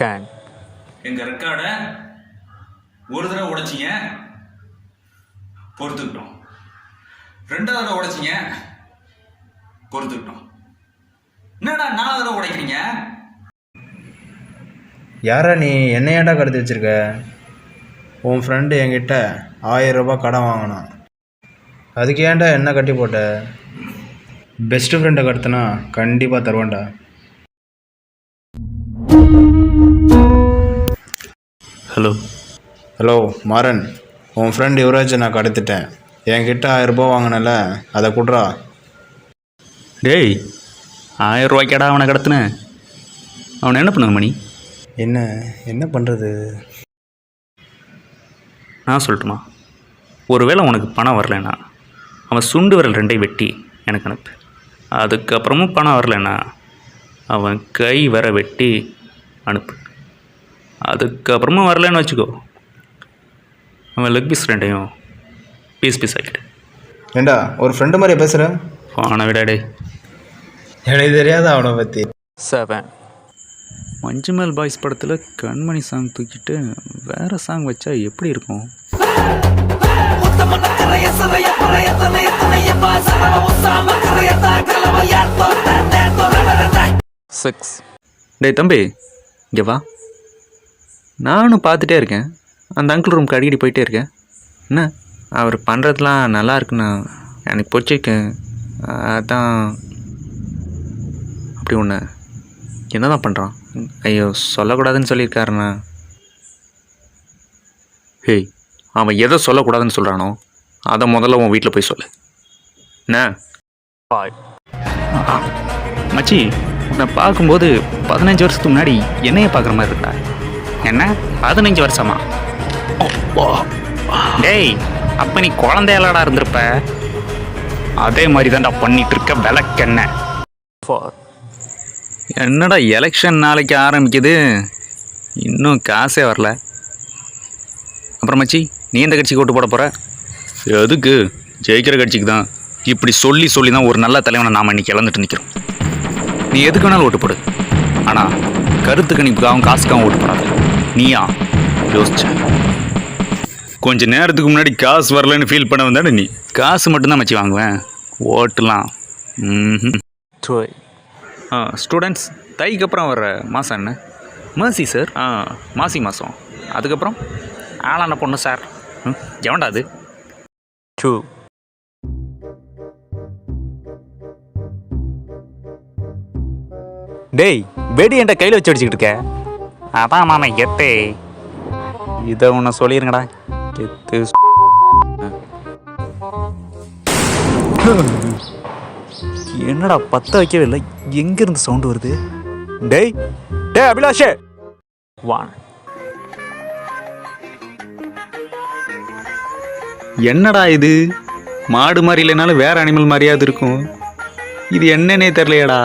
can. எங்கள் ரெக்கார்டை ஒரு தடவை உடைச்சிங்க, பொறுத்துக்கிட்டோம். ரெண்டாவது தடவை உடைச்சிங்க, பொறுத்துக்கிட்டோம். என்னடா 4வது தடவை உடைக்கிறீங்க? யாரா நீ என்ன ஏன்டா கடத்தி வச்சிருக்க? உன் ஃப்ரெண்டு என்கிட்ட 1000 ரூபாய் கடன் வாங்கினான். அதுக்கு ஏன்டா என்ன கட்டி போட்ட? பெஸ்ட்டு ஃப்ரெண்டை கடத்தினா கண்டிப்பாக தருவேன்டா. ஹலோ மாறன், உன் ஃப்ரெண்ட் யுவராஜை நான் கடத்திட்டேன். என்கிட்ட 1000 ரூபாய் வாங்கினல, அதை கொடுறா. டேய், 1000 ரூபாய்க்கடா அவனை கடத்தினேன். அவனை என்ன பண்ணுங்க மணி? என்ன பண்ணுறது? நான் சொல்லட்டுமா? ஒருவேளை உனக்கு பணம் வரலைன்னா அவன் சுண்டு விரல் 2ஐயும் வெட்டி எனக்கு அனுப்பு. அதுக்கப்புறமும் பணம் வரலைன்னா அவன் கை வர வெட்டி அனுப்பு. அதுக்கப்புறமும் வரலன்னு வச்சுக்கோ, அவன் லெக் பீஸ் 2ஐயும் பீஸ் ஆக்கிட்டு. ஏண்டா ஒரு ஃப்ரெண்டு மாதிரியே பேசுகிற? அவனை விடாடே, எனக்கு தெரியாத அவனை பற்றி. 7 மஞ்சுமேல் பாய்ஸ் படத்தில் கண்மணி சாங் தூக்கிட்டு வேறு சாங் வச்சா எப்படி இருக்கும்? 6 டேய் தம்பி, இங்கே வா. நானும் பார்த்துட்டே இருக்கேன், அந்த அங்கிள் ரூம்க்கு அடிக்கடி போயிட்டே இருக்கேன். என்ன அவர் பண்ணுறதுலாம் நல்லா இருக்குண்ணா, எனக்கு பிடிச்சிருக்கு. அதான் அப்படி ஒன்று என்ன தான் பண்ணுறான்? ஐயோ, சொல்லக்கூடாதுன்னு சொல்லியிருக்காருண்ணா. ஹேய், அவன் எதை சொல்லக்கூடாதுன்னு சொல்கிறானோ அதை முதல்ல உன் வீட்டில் போய் சொல்லு. என்ன மச்சி, உன்னை பார்க்கும்போது 15 வருஷத்துக்கு முன்னாடி என்னைய பார்க்குற மாதிரி இருக்கா. என்ன 15 வருஷமா? டேய், அப்போ நீ குழந்தையலாடா இருந்திருப்ப. அதே மாதிரி தான்டா பண்ணிட்டு இருக்க. விளக்கென்ன? என்னடா எலெக்ஷன் நாளைக்கு ஆரம்பிக்குது, இன்னும் காசே வரல. அப்புறம் மச்சி, நீ எந்த கட்சிக்கு ஓட்டு போட போகிற? எதுக்கு? ஜெயிக்கிற கட்சிக்கு தான். இப்படி சொல்லி தான் ஒரு நல்ல தலைவனை நாம் இன்னைக்கு இழந்துட்டு நிற்கிறோம். நீ எதுக்கு வேணாலும் ஓட்டு போடு, ஆனால் கருத்து கணிப்புக்காகவும் காசுக்காகவும் ஓட்டு போடாத. நீயா யோசிச்ச? கொஞ்ச நேரத்துக்கு முன்னாடி காசு வரலன்னு ஃபீல் பண்ண வந்தானே நீ. காசு மட்டும்தான் மச்சி வாங்குவேன், ஓட்டுலாம். ஸ்டூடெண்ட்ஸ், தைக்கு அப்புறம் வர்ற மாதம் என்ன? மாசி சார். மாசி மாதம். அதுக்கப்புறம் ஆளான பொண்ணு சார். எவன்டா அது? 2 டேய், வெடி என்கிட்ட கையில் வச்சு அடிச்சுக்கிட்டு இருக்க. அதான் மாமா கெத்து. இதை ஒன்று சொல்லிடுங்கடா, கெத்து. என்னடா பற்ற வைக்கவே இல்லை, எங்கேருந்து சவுண்டு வருது? டேய் அபிலாஷே, வா. என்னடா இது? மாடு மாதிரி இல்லைனாலும் வேற அனிமல் மாதிரியாவது இருக்கும். இது என்னன்னே தெரியலையாடா.